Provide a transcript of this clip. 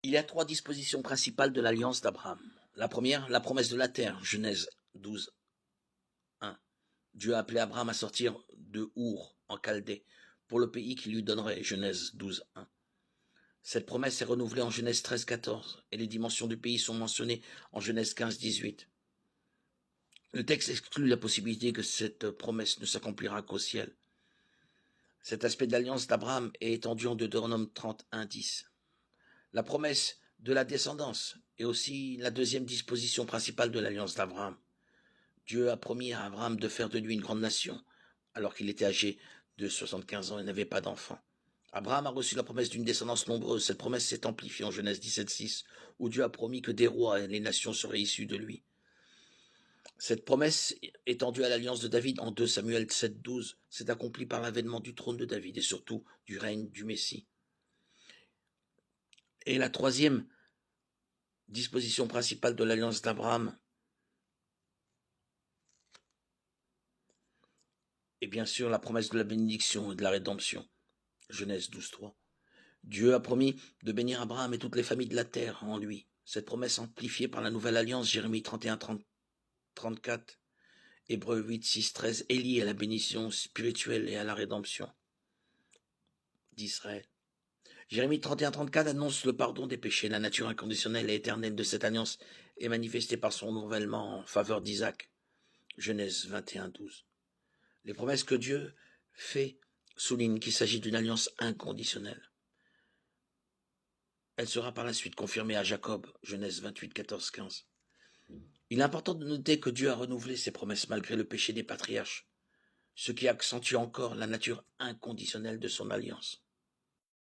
Il y a trois dispositions principales de l'alliance d'Abraham. La première, la promesse de la terre, Genèse 12, 1. Dieu a appelé Abraham à sortir de Our, en Chaldée, pour le pays qu'il lui donnerait, Genèse 12, 1. Cette promesse est renouvelée en Genèse 13, 14, et les dimensions du pays sont mentionnées en Genèse 15, 18. Le texte exclut la possibilité que cette promesse ne s'accomplira qu'au ciel. Cet aspect de l'alliance d'Abraham est étendu en Deutéronome 31, 10. La promesse de la descendance est aussi la deuxième disposition principale de l'alliance d'Abraham. Dieu a promis à Abraham de faire de lui une grande nation, alors qu'il était âgé de 75 ans et n'avait pas d'enfant. Abraham a reçu la promesse d'une descendance nombreuse. Cette promesse s'est amplifiée en Genèse 17, 6, où Dieu a promis que des rois et les nations seraient issus de lui. Cette promesse, étendue à l'alliance de David en 2 Samuel 7, 12, s'est accomplie par l'avènement du trône de David et surtout du règne du Messie. Et la troisième disposition principale de l'alliance d'Abraham est bien sûr la promesse de la bénédiction et de la rédemption. Genèse 12, 3. Dieu a promis de bénir Abraham et toutes les familles de la terre en lui. Cette promesse amplifiée par la nouvelle alliance, Jérémie 31, 34, Hébreux 8, 6, 13, est liée à la bénédiction spirituelle et à la rédemption d'Israël. Jérémie 31, 34 annonce le pardon des péchés. La nature inconditionnelle et éternelle de cette alliance est manifestée par son renouvellement en faveur d'Isaac. Genèse 21, 12. Les promesses que Dieu fait soulignent qu'il s'agit d'une alliance inconditionnelle. Elle sera par la suite confirmée à Jacob, Genèse 28, 14, 15. Il est important de noter que Dieu a renouvelé ses promesses malgré le péché des patriarches, ce qui accentue encore la nature inconditionnelle de son alliance.